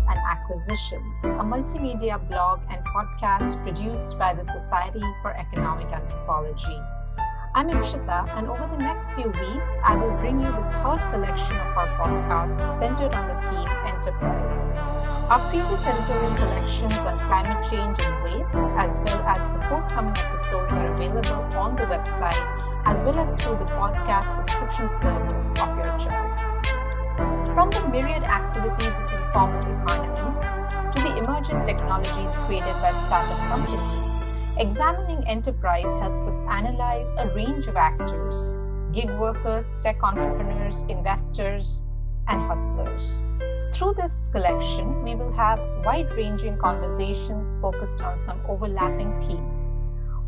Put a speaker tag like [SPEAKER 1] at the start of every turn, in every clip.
[SPEAKER 1] and Acquisitions, a multimedia blog and podcast produced by the Society for Economic Anthropology. I'm Ipshita, and over the next few weeks, I will bring you the third collection of our podcast centered on the theme enterprise. Our previous editorial collections on climate change and waste, as well as the forthcoming episodes, are available on the website, as well as through the podcast subscription server of your choice. From the myriad activities in informal economies to the emergent technologies created by startup companies, examining enterprise helps us analyze a range of actors: gig workers, tech entrepreneurs, investors, and hustlers. Through this collection, we will have wide-ranging conversations focused on some overlapping themes.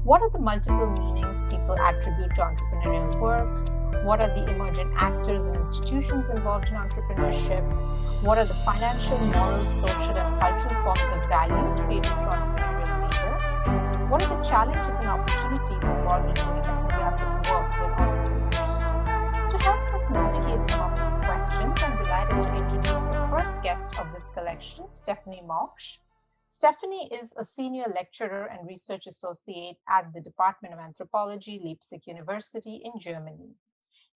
[SPEAKER 1] What are the multiple meanings people attribute to entrepreneurial work? What are the emergent actors and institutions involved in entrepreneurship? What are the financial, moral, social, and cultural forms of value created through entrepreneurial labor? What are the challenges and opportunities involved in doing ethnographic work with entrepreneurs? To help us navigate some of these questions, I'm delighted to introduce the first guest of this collection, Stefanie Mauksch. Stefanie is a senior lecturer and research associate at the Department of Anthropology, Leipzig University in Germany.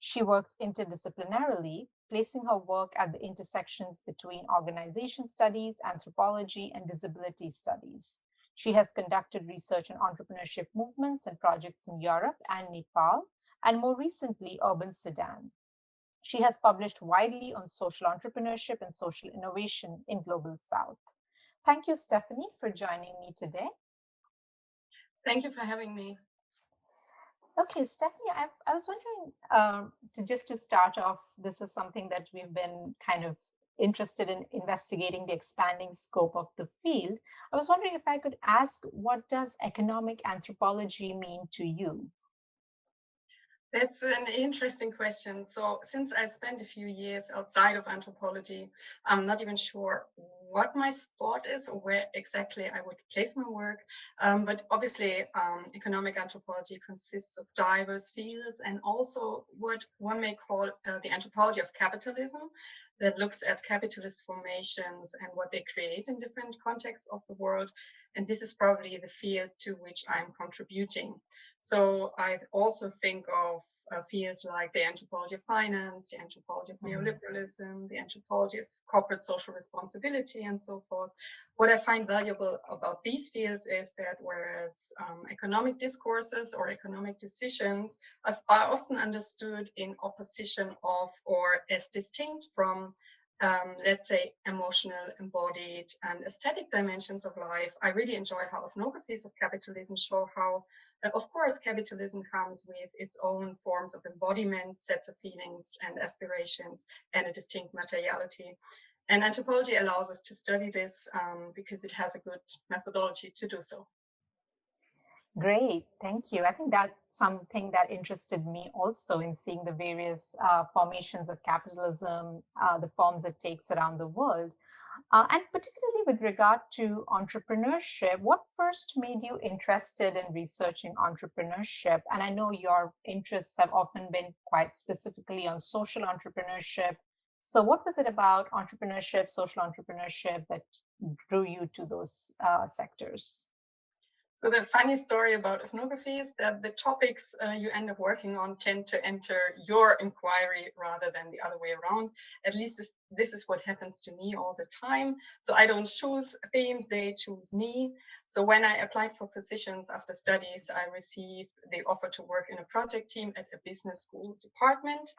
[SPEAKER 1] She works interdisciplinarily, placing her work at the intersections between organization studies, anthropology, and disability studies. She has conducted research on entrepreneurship movements and projects in Europe and Nepal, and more recently, urban Sudan. She has published widely on social entrepreneurship and social innovation in Global South. Thank you, Stefanie, for joining me today.
[SPEAKER 2] Thank you for having me.
[SPEAKER 1] Okay, Stefanie, I was wondering, to start off, this is something that we've been kind of interested in investigating, the expanding scope of the field. I was wondering if I could ask, what does economic anthropology mean to you?
[SPEAKER 2] That's an interesting question. So since I spent a few years outside of anthropology, I'm not even sure what my spot is or where exactly I would place my work. But obviously, economic anthropology consists of diverse fields and also what one may call the anthropology of capitalism, that looks at capitalist formations and what they create in different contexts of the world. And this is probably the field to which I'm contributing. So I also think of fields like the anthropology of finance, the anthropology of neoliberalism, the anthropology of corporate social responsibility, and so forth. What I find valuable about these fields is that whereas economic discourses or economic decisions are often understood in opposition of or as distinct from let's say, emotional, embodied, and aesthetic dimensions of life, I really enjoy how ethnographies of capitalism show how, of course, capitalism comes with its own forms of embodiment, sets of feelings and aspirations, and a distinct materiality. And anthropology allows us to study this because it has a good methodology to do so.
[SPEAKER 1] Great, thank you. I think that's something that interested me also in seeing the various formations of capitalism, the forms it takes around the world. And particularly with regard to entrepreneurship, what first made you interested in researching entrepreneurship? And I know your interests have often been quite specifically on social entrepreneurship. So what was it about entrepreneurship, social entrepreneurship, that drew you to those sectors?
[SPEAKER 2] So the funny story about ethnography is that the topics you end up working on tend to enter your inquiry rather than the other way around. At least this is what happens to me all the time. So I don't choose themes, they choose me. So when I applied for positions after studies, I received the offer to work in a project team at a business school department.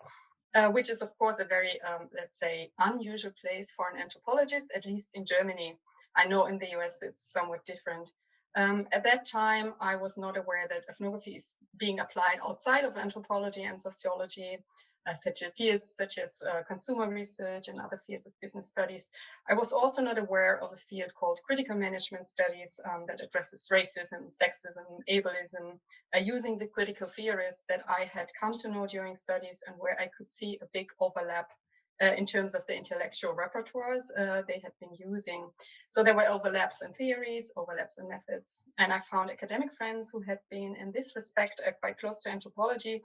[SPEAKER 2] Which is, of course, a very, let's say, unusual place for an anthropologist, at least in Germany. I know in the US it's somewhat different. At that time, I was not aware that ethnography is being applied outside of anthropology and sociology, such as fields such as consumer research and other fields of business studies. I was also not aware of a field called critical management studies that addresses racism, sexism, ableism, using the critical theorists that I had come to know during studies and where I could see a big overlap in terms of the intellectual repertoires they had been using. So there were overlaps in theories, overlaps in methods. And I found academic friends who had been in this respect quite close to anthropology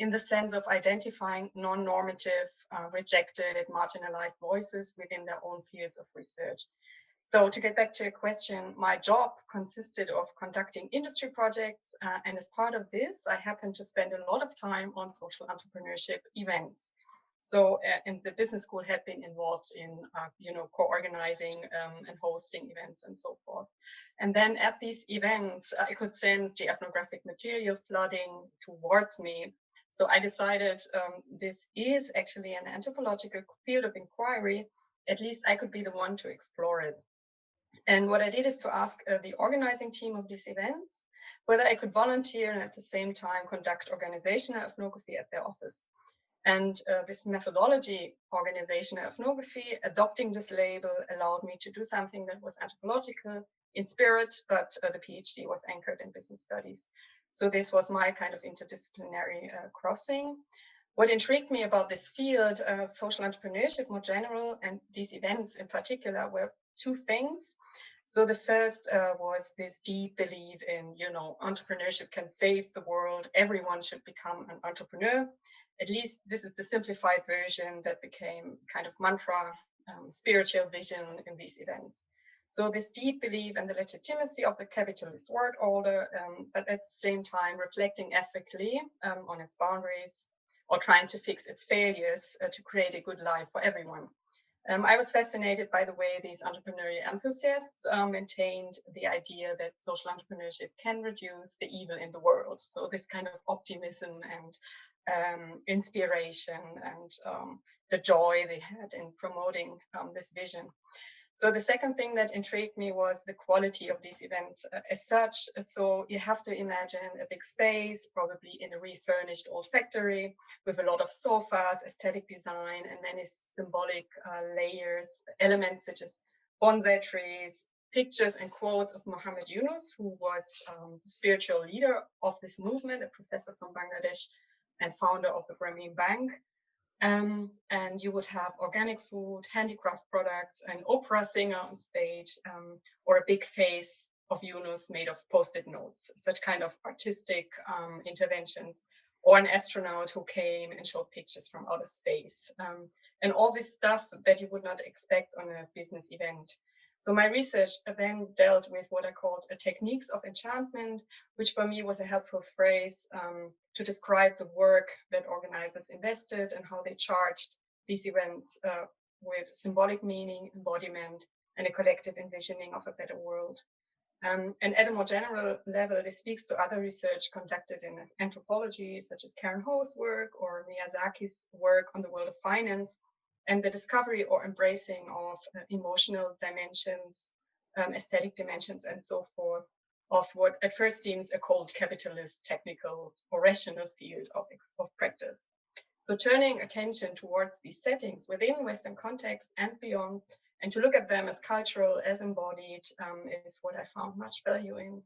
[SPEAKER 2] in the sense of identifying non-normative, rejected, marginalized voices within their own fields of research. So to get back to your question, my job consisted of conducting industry projects, and as part of this, I happened to spend a lot of time on social entrepreneurship events. So, and the business school had been involved in, co-organizing and hosting events and so forth. And then at these events, I could sense the ethnographic material flooding towards me. So I decided this is actually an anthropological field of inquiry. At least I could be the one to explore it. And what I did is to ask the organizing team of these events whether I could volunteer and at the same time conduct organizational ethnography at their office. And this methodology, organizational ethnography, adopting this label allowed me to do something that was anthropological in spirit, but the PhD was anchored in business studies. So this was my kind of interdisciplinary crossing. What intrigued me about this field, social entrepreneurship more general, and these events in particular, were two things. So the first was this deep belief in, entrepreneurship can save the world. Everyone should become an entrepreneur. At least this is the simplified version that became kind of mantra, spiritual vision in these events. So this deep belief in the legitimacy of the capitalist world order, but at the same time reflecting ethically on its boundaries or trying to fix its failures to create a good life for everyone. I was fascinated by the way these entrepreneurial enthusiasts maintained the idea that social entrepreneurship can reduce the evil in the world. So this kind of optimism and inspiration and the joy they had in promoting this vision. So the second thing that intrigued me was the quality of these events as such. So you have to imagine a big space, probably in a refurnished old factory with a lot of sofas, aesthetic design, and many symbolic layers, elements such as bonsai trees, pictures and quotes of Muhammad Yunus, who was the spiritual leader of this movement, a professor from Bangladesh and founder of the Grameen Bank. And you would have organic food, handicraft products, an opera singer on stage, or a big face of Yunus made of post-it notes, such kind of artistic interventions, or an astronaut who came and showed pictures from outer space, and all this stuff that you would not expect on a business event. So my research then dealt with what I called techniques of enchantment, which for me was a helpful phrase to describe the work that organizers invested and how they charged these events with symbolic meaning, embodiment, and a collective envisioning of a better world. And at a more general level, this speaks to other research conducted in anthropology, such as Karen Ho's work or Miyazaki's work on the world of finance, and the discovery or embracing of emotional dimensions, aesthetic dimensions, and so forth, of what at first seems a cold capitalist, technical, or rational field of practice. So turning attention towards these settings within Western context and beyond, and to look at them as cultural, as embodied, is what I found much value in.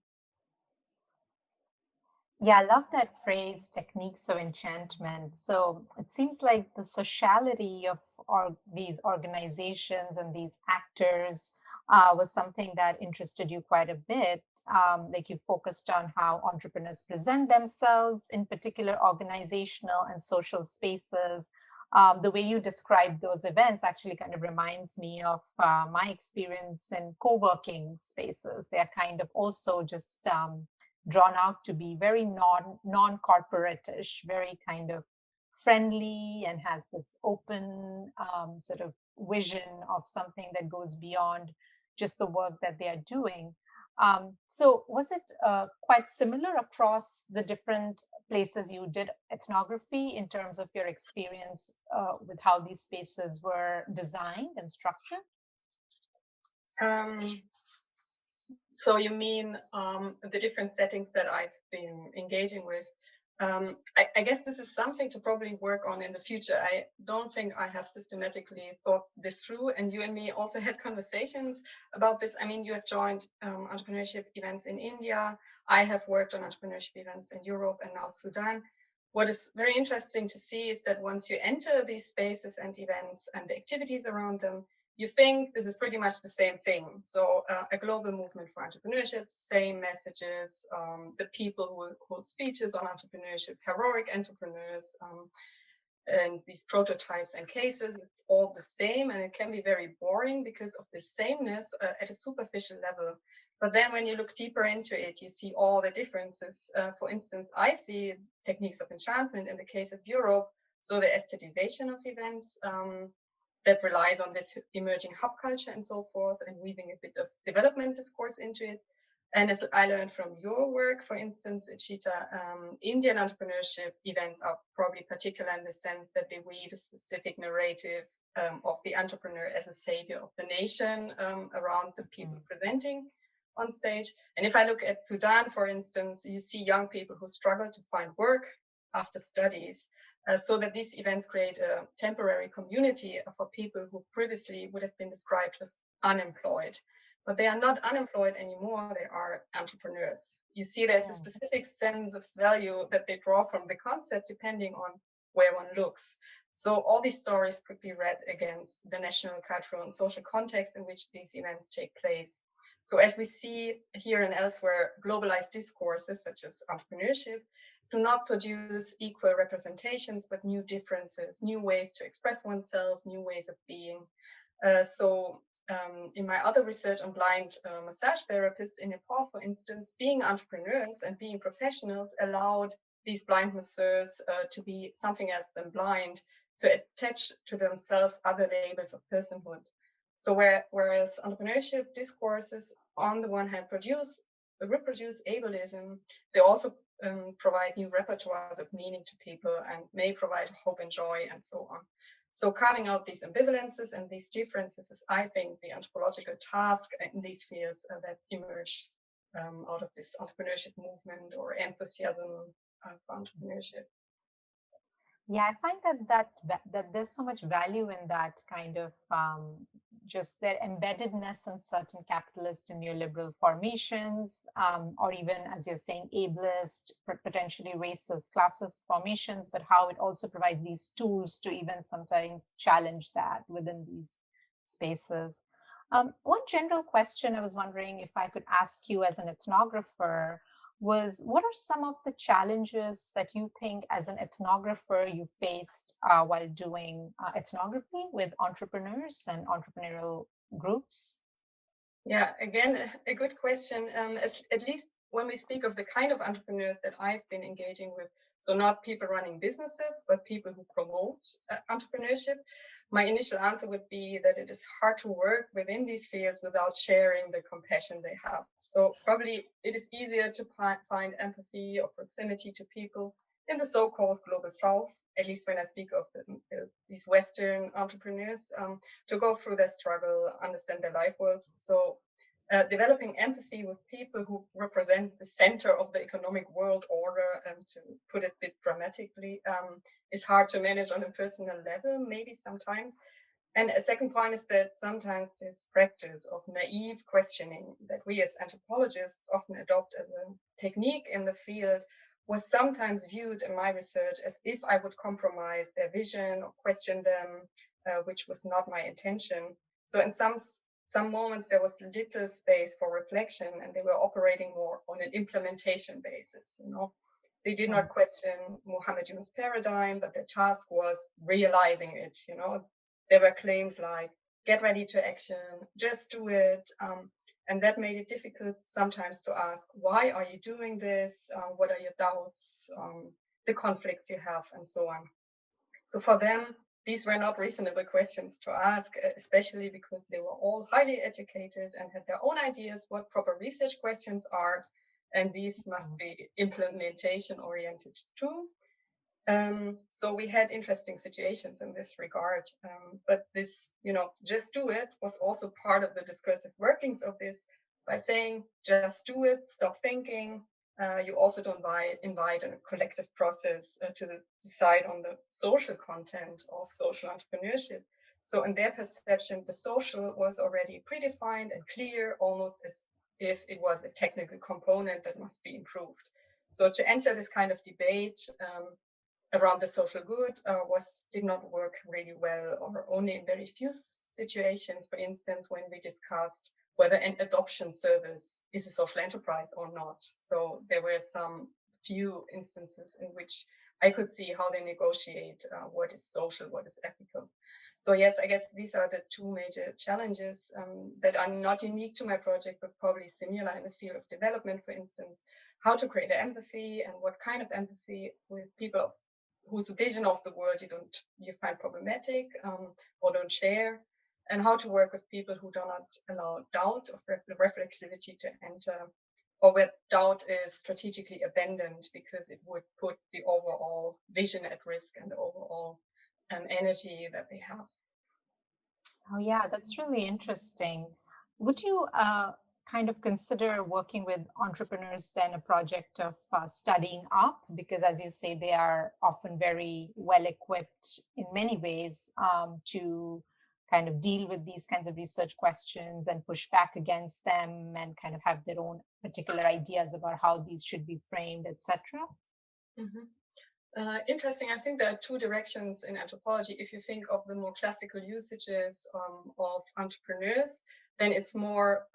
[SPEAKER 1] Yeah, I love that phrase, techniques of enchantment. So it seems like the sociality of these organizations and these actors was something that interested you quite a bit. Like you focused on how entrepreneurs present themselves, in particular organizational and social spaces. The way you described those events actually kind of reminds me of my experience in co-working spaces. They're kind of also just drawn out to be very non-corporate-ish, very kind of friendly, and has this open sort of vision of something that goes beyond just the work that they are doing. So was it quite similar across the different places you did ethnography in terms of your experience with how these spaces were designed and structured?
[SPEAKER 2] So you mean the different settings that I've been engaging with? I guess this is something to probably work on in the future. I don't think I have systematically thought this through, and you and me also had conversations about this. I mean, you have joined entrepreneurship events in India. I have worked on entrepreneurship events in Europe and now Sudan. What is very interesting to see is that once you enter these spaces and events and the activities around them, you think this is pretty much the same thing. So a global movement for entrepreneurship, same messages, the people who hold speeches on entrepreneurship, heroic entrepreneurs, and these prototypes and cases, it's all the same, and it can be very boring because of the sameness at a superficial level. But then when you look deeper into it, you see all the differences. For instance, I see techniques of enchantment in the case of Europe, so the aestheticization of events, that relies on this emerging hub culture and so forth, and weaving a bit of development discourse into it. And as I learned from your work, for instance, Ipshita, Indian entrepreneurship events are probably particular in the sense that they weave a specific narrative of the entrepreneur as a savior of the nation around the people presenting on stage. And if I look at Sudan, for instance, you see young people who struggle to find work after studies, so that these events create a temporary community for people who previously would have been described as unemployed. But they are not unemployed anymore, they are entrepreneurs. You see, there's a specific sense of value that they draw from the concept depending on where one looks. So all these stories could be read against the national, cultural, and social context in which these events take place. So as we see here and elsewhere, globalized discourses such as entrepreneurship do not produce equal representations, but new differences, new ways to express oneself, new ways of being. In my other research on blind massage therapists in Nepal, for instance, being entrepreneurs and being professionals allowed these blind masseurs to be something else than blind, to attach to themselves other labels of personhood. So whereas entrepreneurship discourses, on the one hand, reproduce ableism, they also provide new repertoires of meaning to people and may provide hope and joy and so on. So carving out these ambivalences and these differences is, I think, the anthropological task in these fields that emerge out of this entrepreneurship movement or enthusiasm for entrepreneurship.
[SPEAKER 1] Yeah, I find that there's so much value in that kind of just their embeddedness in certain capitalist and neoliberal formations, or even, as you're saying, ableist, potentially racist, classist formations, but how it also provides these tools to even sometimes challenge that within these spaces. One general question I was wondering if I could ask you as an ethnographer was, what are some of the challenges that you think as an ethnographer you faced while doing ethnography with entrepreneurs and entrepreneurial groups?
[SPEAKER 2] Yeah, again, a good question. At least when we speak of the kind of entrepreneurs that I've been engaging with, so not people running businesses, but people who promote entrepreneurship, my initial answer would be that it is hard to work within these fields without sharing the compassion they have. So probably it is easier to find empathy or proximity to people in the so-called global south, at least when I speak of these Western entrepreneurs, to go through their struggle, understand their life worlds. So developing empathy with people who represent the center of the economic world order, to put it a bit dramatically, is hard to manage on a personal level, maybe sometimes. And a second point is that sometimes this practice of naive questioning that we as anthropologists often adopt as a technique in the field was sometimes viewed in my research as if I would compromise their vision or question them, which was not my intention. So in some moments there was little space for reflection, and they were operating more on an implementation basis. They did not question Mohammed's paradigm, but their task was realizing it. There were claims like, get ready to action, just do it. And that made it difficult sometimes to ask, why are you doing this? What are your doubts, the conflicts you have, and so on. So for them, these were not reasonable questions to ask, especially because they were all highly educated and had their own ideas what proper research questions are. And these must be implementation oriented too. So we had interesting situations in this regard, but this, just do it was also part of the discursive workings of this, by saying, just do it, stop thinking. You also don't invite a collective process to decide on the social content of social entrepreneurship. So in their perception, the social was already predefined and clear, almost as if it was a technical component that must be improved. So to enter this kind of debate, around the social good did not work really well, or only in very few situations. For instance, when we discussed whether an adoption service is a social enterprise or not. So there were some few instances in which I could see how they negotiate what is social, what is ethical. So yes, I guess these are the two major challenges that are not unique to my project, but probably similar in the field of development. For instance, how to create empathy, and what kind of empathy with people of whose vision of the world you find problematic or don't share, and how to work with people who do not allow doubt or reflexivity to enter, or where doubt is strategically abandoned because it would put the overall vision at risk and the overall energy that they have.
[SPEAKER 1] Oh, yeah, that's really interesting. Would you kind of consider working with entrepreneurs then a project of studying up? Because, as you say, they are often very well equipped in many ways to kind of deal with these kinds of research questions and push back against them and kind of have their own particular ideas about how these should be framed, etc.
[SPEAKER 2] Mm-hmm. Interesting. I think there are two directions in anthropology. If you think of the more classical usages of entrepreneurs, then it's more,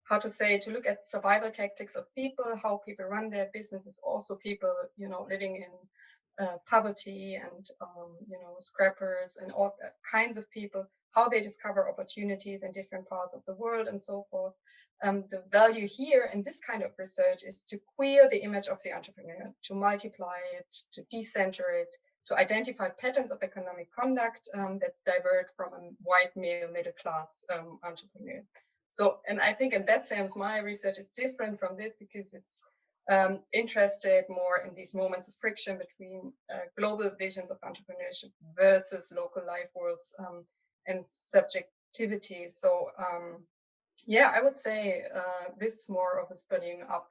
[SPEAKER 2] how to say, to look at survival tactics of people, how people run their businesses, also people, living in poverty and, scrappers and all kinds of people, how they discover opportunities in different parts of the world and so forth. The value here in this kind of research is to queer the image of the entrepreneur, to multiply it, to decenter it, to identify patterns of economic conduct that divert from a white male middle class entrepreneur. So, and I think in that sense, my research is different from this because it's interested more in these moments of friction between global visions of entrepreneurship versus local life worlds and subjectivity. So yeah, I would say this is more of a studying up,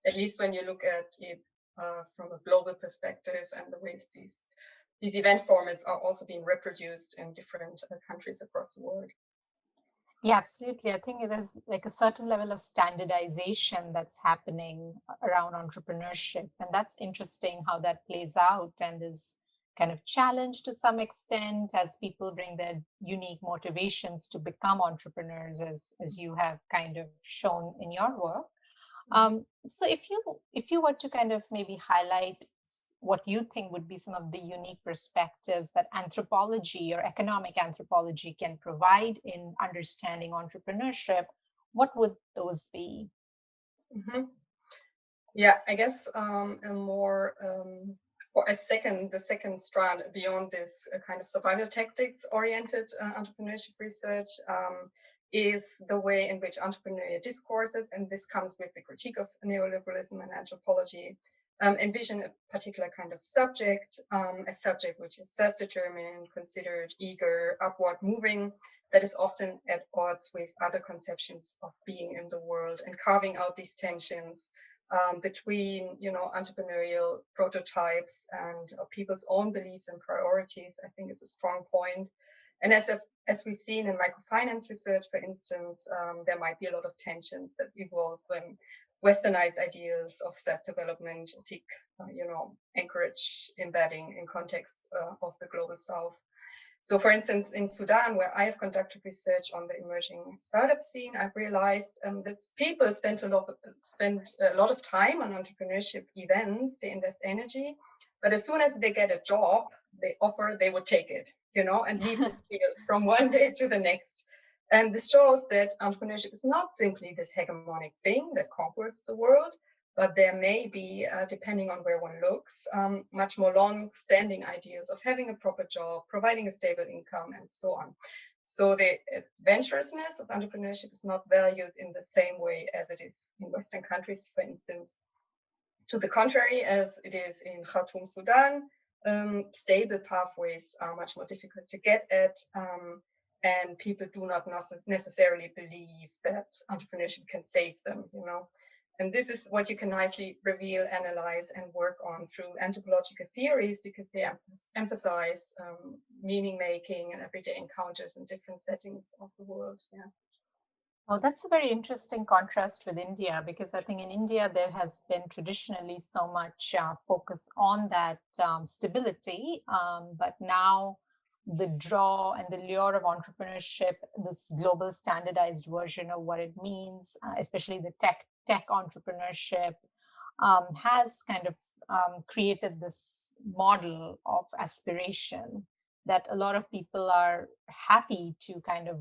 [SPEAKER 2] at least when you look at it from a global perspective and the ways these event formats are also being reproduced in different countries across the world.
[SPEAKER 1] Yeah, absolutely. I think there's like a certain level of standardization that's happening around entrepreneurship. And that's interesting how that plays out and is kind of challenged to some extent as people bring their unique motivations to become entrepreneurs, as you have kind of shown in your work. So if you were to kind of maybe highlight what you think would be some of the unique perspectives that anthropology or economic anthropology can provide in understanding entrepreneurship, what would those be?
[SPEAKER 2] Mm-hmm. Yeah, I guess a more or the second strand beyond this kind of survival tactics oriented entrepreneurship research is the way in which entrepreneurial discourses, and this comes with the critique of neoliberalism and anthropology, envision a particular kind of subject, a subject which is self-determined, considered, eager, upward moving, that is often at odds with other conceptions of being in the world, and carving out these tensions between, entrepreneurial prototypes and people's own beliefs and priorities, I think is a strong point. And as we've seen in microfinance research, for instance, there might be a lot of tensions that evolve when westernized ideals of self-development seek, anchorage embedding in context of the global South. So, for instance, in Sudan, where I have conducted research on the emerging startup scene, I've realized that people spend a lot of time on entrepreneurship events. They invest energy, but as soon as they get a job, they would take it, and leave the field from one day to the next. And this shows that entrepreneurship is not simply this hegemonic thing that conquers the world, but there may be, depending on where one looks, much more long-standing ideas of having a proper job, providing a stable income, and so on. So the adventurousness of entrepreneurship is not valued in the same way as it is in Western countries, for instance. To the contrary, as it is in Khartoum, Sudan, stable pathways are much more difficult to get at, and people do not necessarily believe that entrepreneurship can save them, And this is what you can nicely reveal, analyze, and work on through anthropological theories, because they emphasize meaning making and everyday encounters in different settings of the world. Yeah.
[SPEAKER 1] Oh, that's a very interesting contrast with India, because I think in India there has been traditionally so much focus on that stability, but now the draw and the lure of entrepreneurship, this global standardized version of what it means, especially the tech entrepreneurship, has kind of created this model of aspiration that a lot of people are happy to kind of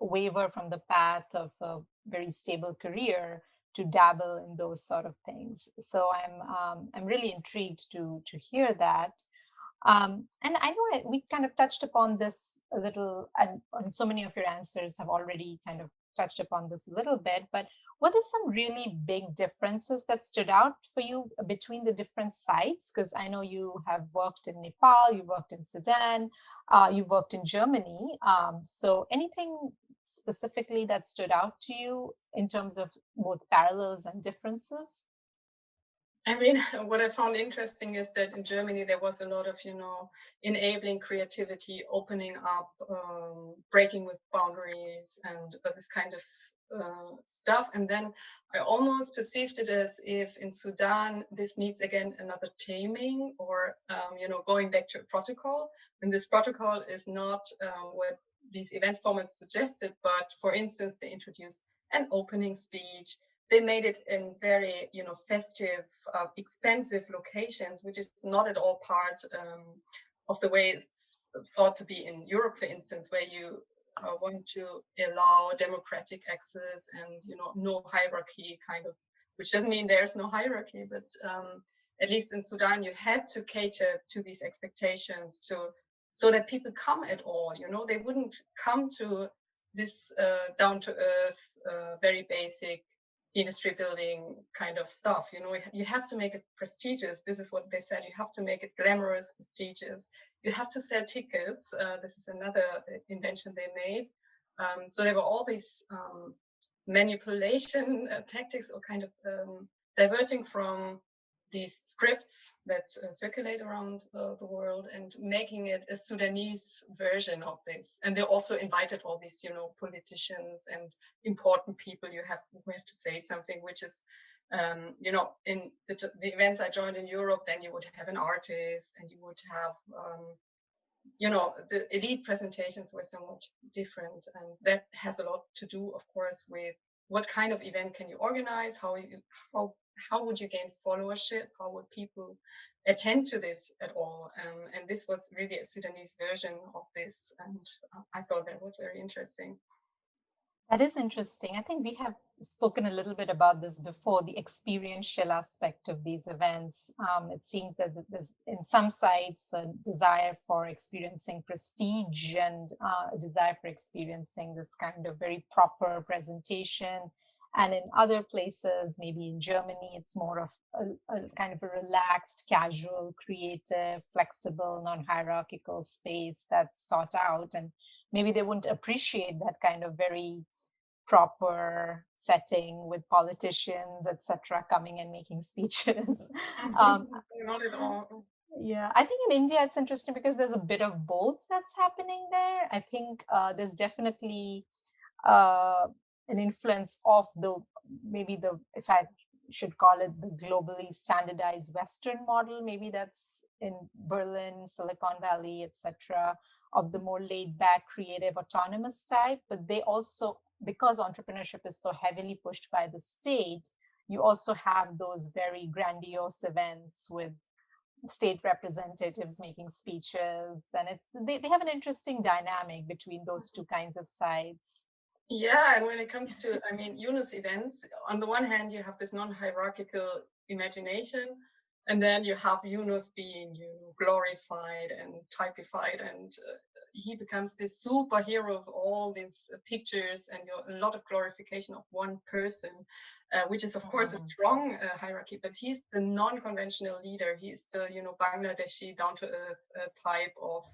[SPEAKER 1] waver from the path of a very stable career to dabble in those sort of things. So I'm really intrigued to hear that. And I know we kind of touched upon this a little, and so many of your answers have already kind of touched upon this a little bit, but what are some really big differences that stood out for you between the different sites? Because I know you have worked in Nepal, you worked in Sudan, you worked in Germany. So anything specifically that stood out to you in terms of both parallels and differences?
[SPEAKER 2] I mean, what I found interesting is that in Germany there was a lot of, enabling creativity, opening up, breaking with boundaries, and this kind of stuff. And then I almost perceived it as if in Sudan this needs again another taming, or going back to a protocol. And this protocol is not what these events formats suggested, but for instance, they introduced an opening speech. They made it in very, festive, expensive locations, which is not at all part of the way it's thought to be in Europe, for instance, where you want to allow democratic access and, no hierarchy kind of, which doesn't mean there's no hierarchy, but at least in Sudan, you had to cater to these expectations so that people come at all, they wouldn't come to this down to earth, very basic industry building kind of stuff. You have to make it prestigious. This is what they said. You have to make it glamorous, prestigious. You have to sell tickets. This is another invention they made. So there were all these manipulation tactics, or kind of diverting from these scripts that circulate around the world, and making it a Sudanese version of this. And they also invited all these, politicians and important people who have to say something, which is, in the events I joined in Europe, then you would have an artist, and you would have, the elite presentations were somewhat different. And that has a lot to do, of course, with what kind of event can you organize, how would you gain followership, how would people attend to this at all. And this was really a Sudanese version of this, and I thought that was very interesting.
[SPEAKER 1] That is interesting. I think we have spoken a little bit about this before, the experiential aspect of these events. It seems that there's, in some sites, a desire for experiencing prestige and a desire for experiencing this kind of very proper presentation. And in other places, maybe in Germany, it's more of a kind of a relaxed, casual, creative, flexible, non-hierarchical space that's sought out. And maybe they wouldn't appreciate that kind of very proper setting with politicians, etc., coming and making speeches.
[SPEAKER 2] Not at all.
[SPEAKER 1] Yeah, I think in India it's interesting because there's a bit of both that's happening there. I think there's definitely uh, an influence of the, maybe the, if I should call it, the globally standardized Western model. Maybe that's in Berlin, Silicon Valley, etc., of the more laid back, creative, autonomous type. But they also, because entrepreneurship is so heavily pushed by the state, you also have those very grandiose events with state representatives making speeches, and they have an interesting dynamic between those two kinds of sides.
[SPEAKER 2] Yeah, and when it comes to, UNOS events, on the one hand, you have this non-hierarchical imagination, and then you have UNOS being, glorified and typified, and he becomes this superhero of all these pictures, and a lot of glorification of one person, which is, of course, a strong hierarchy, but he's the non-conventional leader. He's the, Bangladeshi down-to-earth type of,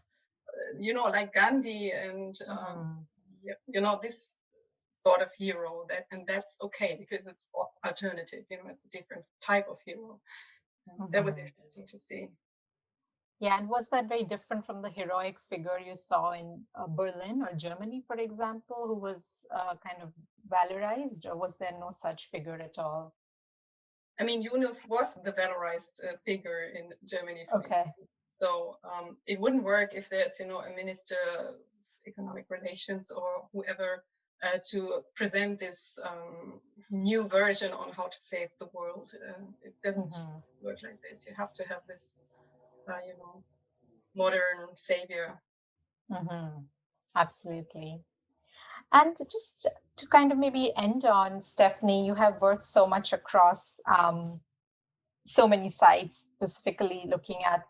[SPEAKER 2] like Gandhi, and this sort of hero, and that's okay because it's alternative, it's a different type of hero. That was interesting to see.
[SPEAKER 1] Yeah, and was that very different from the heroic figure you saw in Berlin or Germany, for example, who was kind of valorized, or was there no such figure at all?
[SPEAKER 2] I mean, Yunus was the valorized figure in Germany, for
[SPEAKER 1] Okay.
[SPEAKER 2] instance. So it wouldn't work if there's, a minister of economic relations or whoever to present this new version on how to save the world. It doesn't
[SPEAKER 1] Hmm.
[SPEAKER 2] work like this. You have to have this, modern savior.
[SPEAKER 1] Hmm. Absolutely. And just to kind of maybe end on, Stephanie, you have worked so much across so many sites, specifically looking at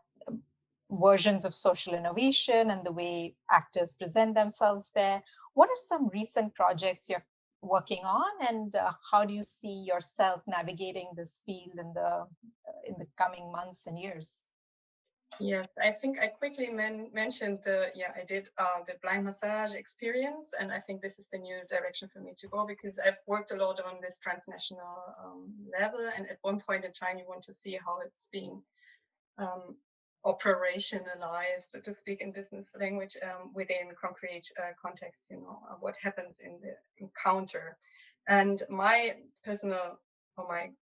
[SPEAKER 1] versions of social innovation and the way actors present themselves there. What are some recent projects you're working on, and how do you see yourself navigating this field in the coming months and years?
[SPEAKER 2] Yes, I think I quickly mentioned I did the blind massage experience, and I think this is the new direction for me to go because I've worked a lot on this transnational level, and at one point in time, you want to see how it's being um, operationalized, so to speak in business language, within concrete contexts, what happens in the encounter. And my personal, or my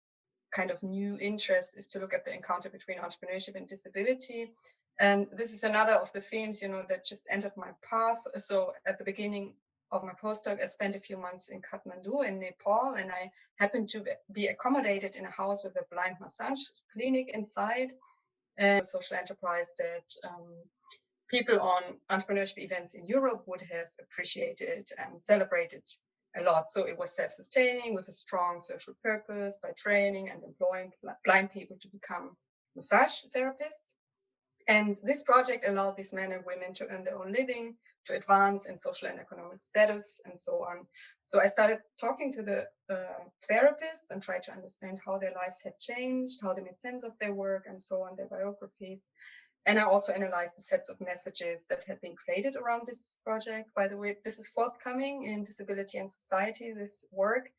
[SPEAKER 2] kind of new interest is to look at the encounter between entrepreneurship and disability. And this is another of the themes, that just entered my path. So at the beginning of my postdoc, I spent a few months in Kathmandu in Nepal, and I happened to be accommodated in a house with a blind massage clinic inside, and a social enterprise that people on entrepreneurship events in Europe would have appreciated and celebrated a lot. So it was self-sustaining with a strong social purpose by training and employing blind people to become massage therapists. And this project allowed these men and women to earn their own living, to advance in social and economic status, and so on. So I started talking to the therapists and tried to understand how their lives had changed, how they made sense of their work, and so on, their biographies. And I also analyzed the sets of messages that had been created around this project. By the way, this is forthcoming in Disability and Society, this work.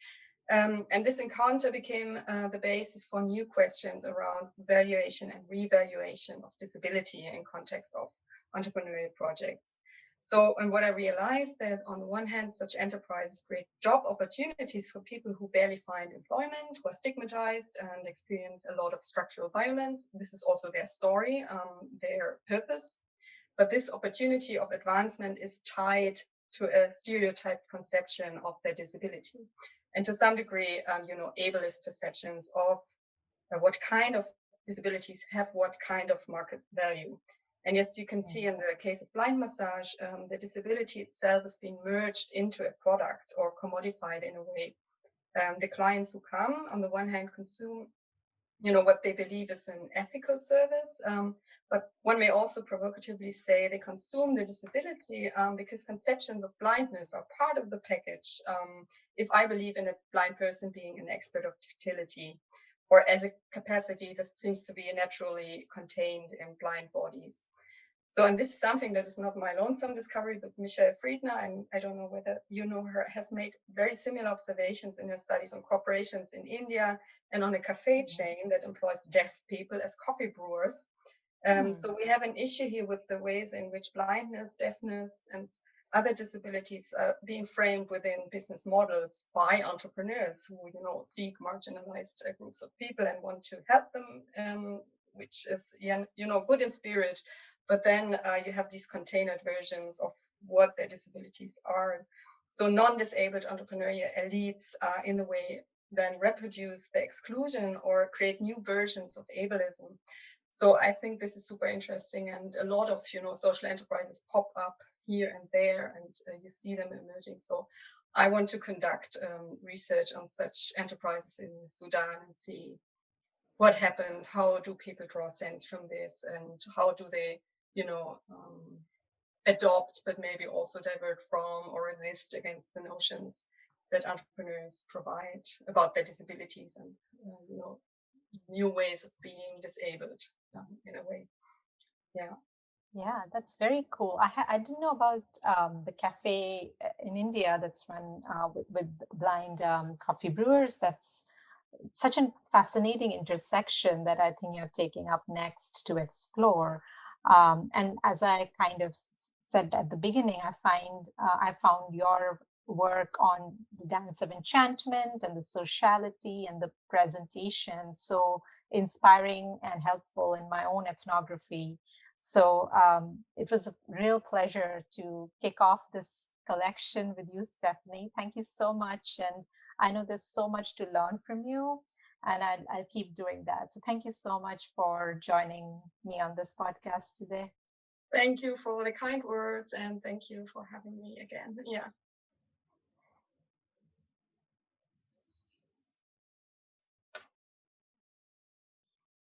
[SPEAKER 2] And this encounter became the basis for new questions around valuation and revaluation of disability in context of entrepreneurial projects. So, and what I realized that on the one hand, such enterprises create job opportunities for people who barely find employment, who are stigmatized and experience a lot of structural violence. This is also their story, their purpose. But this opportunity of advancement is tied to a stereotyped conception of their disability. And to some degree, ableist perceptions of what kind of disabilities have what kind of market value. And as you can see in the case of blind massage, the disability itself is being merged into a product or commodified in a way. The clients who come, on the one hand, consume what they believe is an ethical service, but one may also provocatively say they consume the disability because conceptions of blindness are part of the package. If I believe in a blind person being an expert of fertility, or as a capacity that seems to be naturally contained in blind bodies. So, and this is something that is not my lonesome discovery, but Michelle Friedner, and I don't know whether you know her, has made very similar observations in her studies on corporations in India and on a cafe chain that employs deaf people as coffee brewers. So we have an issue here with the ways in which blindness, deafness, and other disabilities are being framed within business models by entrepreneurs who, seek marginalized groups of people and want to help them, which is, good in spirit. But then you have these contained versions of what their disabilities are. So non-disabled entrepreneurial elites in a way then reproduce the exclusion or create new versions of ableism. So I think this is super interesting, and a lot of social enterprises pop up here and there, and you see them emerging. So I want to conduct research on such enterprises in Sudan and see what happens, how do people draw sense from this, and how do they, adopt, but maybe also divert from or resist against the notions that entrepreneurs provide about their disabilities and, new ways of being disabled in a way. Yeah.
[SPEAKER 1] Yeah, that's very cool. I didn't know about the cafe in India that's run with blind coffee brewers. That's such a fascinating intersection that I think you're taking up next to explore. And as I kind of said at the beginning, I found your work on the dance of enchantment and the sociality and the presentation so inspiring and helpful in my own ethnography. So it was a real pleasure to kick off this collection with you, Stefanie. Thank you so much. And I know there's so much to learn from you, and I'll keep doing that. So thank you so much for joining me on this podcast today.
[SPEAKER 2] Thank you for the kind words, and thank you for having me again. Yeah.